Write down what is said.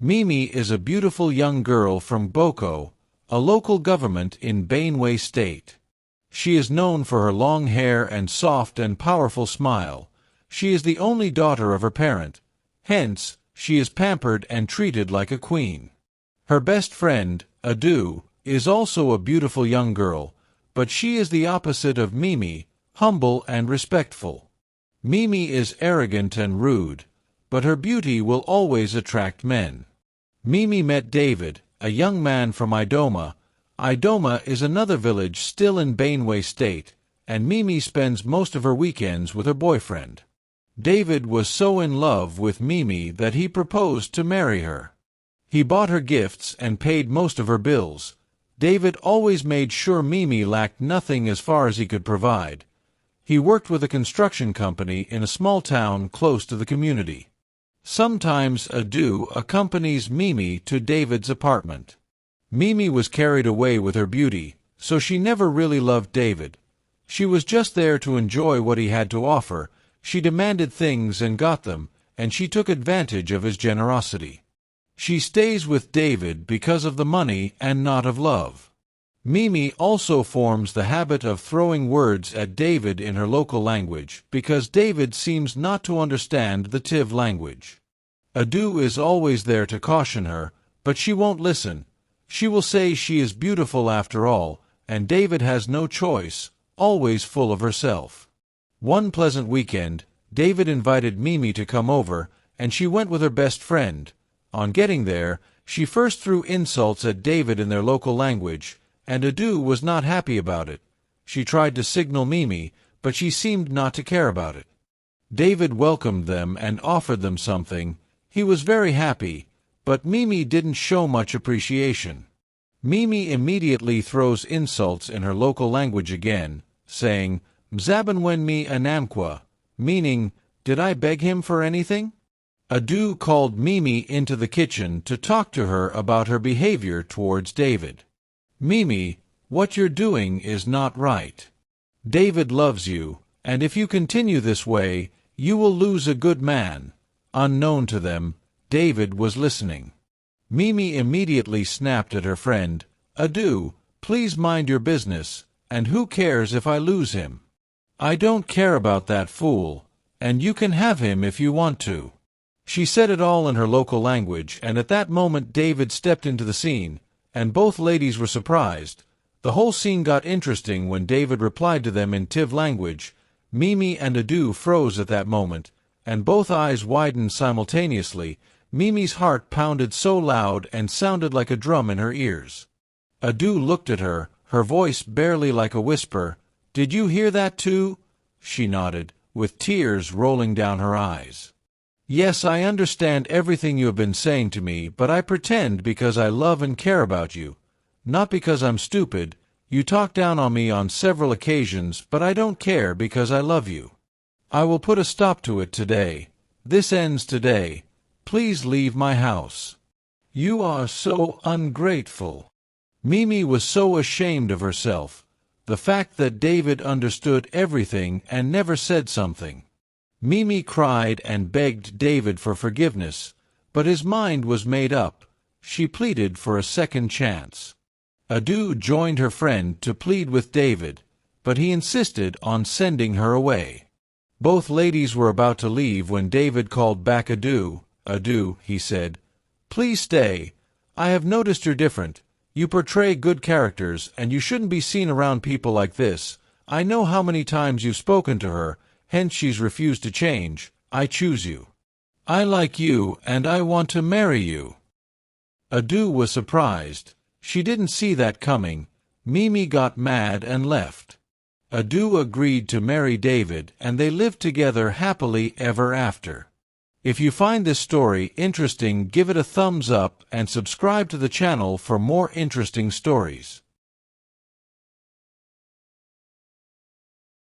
Mimi is a beautiful young girl from Boko, a local government in Benue State. She is known for her long hair and soft and powerful smile. She is the only daughter of her parent. Hence, she is pampered and treated like a queen. Her best friend, Adu, is also a beautiful young girl, but she is the opposite of Mimi, humble and respectful. Mimi is arrogant and rude, but her beauty will always attract men. Mimi met David, a young man from Idoma. Idoma is another village still in Benue State, and Mimi spends most of her weekends with her boyfriend. David was so in love with Mimi that he proposed to marry her. He bought her gifts and paid most of her bills. David always made sure Mimi lacked nothing as far as he could provide. He worked with a construction company in a small town close to the community. Sometimes Adu accompanies Mimi to David's apartment. Mimi was carried away with her beauty, so she never really loved David. She was just there to enjoy what he had to offer. She demanded things and got them, and she took advantage of his generosity. She stays with David because of the money and not of love. Mimi also forms the habit of throwing words at David in her local language because David seems not to understand the Tiv language. Adu is always there to caution her, but she won't listen. She will say she is beautiful after all, and David has no choice, always full of herself. One pleasant weekend, David invited Mimi to come over, and she went with her best friend. On getting there, she first threw insults at David in their local language, and Adu was not happy about it. She tried to signal Mimi, but she seemed not to care about it. David welcomed them and offered them something. He was very happy, but Mimi didn't show much appreciation. Mimi immediately throws insults in her local language again, saying, "Mzabanwenmi anamkwa," meaning, "Did I beg him for anything?" Adu called Mimi into the kitchen to talk to her about her behavior towards David. "Mimi, what you're doing is not right. David loves you, and if you continue this way, you will lose a good man." Unknown to them, David was listening. Mimi immediately snapped at her friend, "Adu, please mind your business, and who cares if I lose him? I don't care about that fool, and you can have him if you want to." She said it all in her local language, and at that moment David stepped into the scene, and both ladies were surprised. The whole scene got interesting when David replied to them in Tiv language. Mimi and Adu froze at that moment, and both eyes widened simultaneously. Mimi's heart pounded so loud and sounded like a drum in her ears. Adu looked at her, her voice barely like a whisper. "Did you hear that too?" She nodded, with tears rolling down her eyes. "Yes, I understand everything you have been saying to me, but I pretend because I love and care about you. Not because I'm stupid. You talked down on me on several occasions, but I don't care because I love you. I will put a stop to it today. This ends today. Please leave my house." "You are so ungrateful." Mimi was so ashamed of herself. The fact that David understood everything and never said something. Mimi cried and begged David for forgiveness, but his mind was made up. She pleaded for a second chance. Adu joined her friend to plead with David, but he insisted on sending her away. Both ladies were about to leave when David called back Adu. "Adu," he said, "please stay. I have noticed you're different. You portray good characters, and you shouldn't be seen around people like this. I know how many times you've spoken to her, hence she's refused to change. I choose you. I like you, and I want to marry you." Adu was surprised. She didn't see that coming. Mimi got mad and left. Adu agreed to marry David, and they lived together happily ever after. If you find this story interesting, give it a thumbs up and subscribe to the channel for more interesting stories.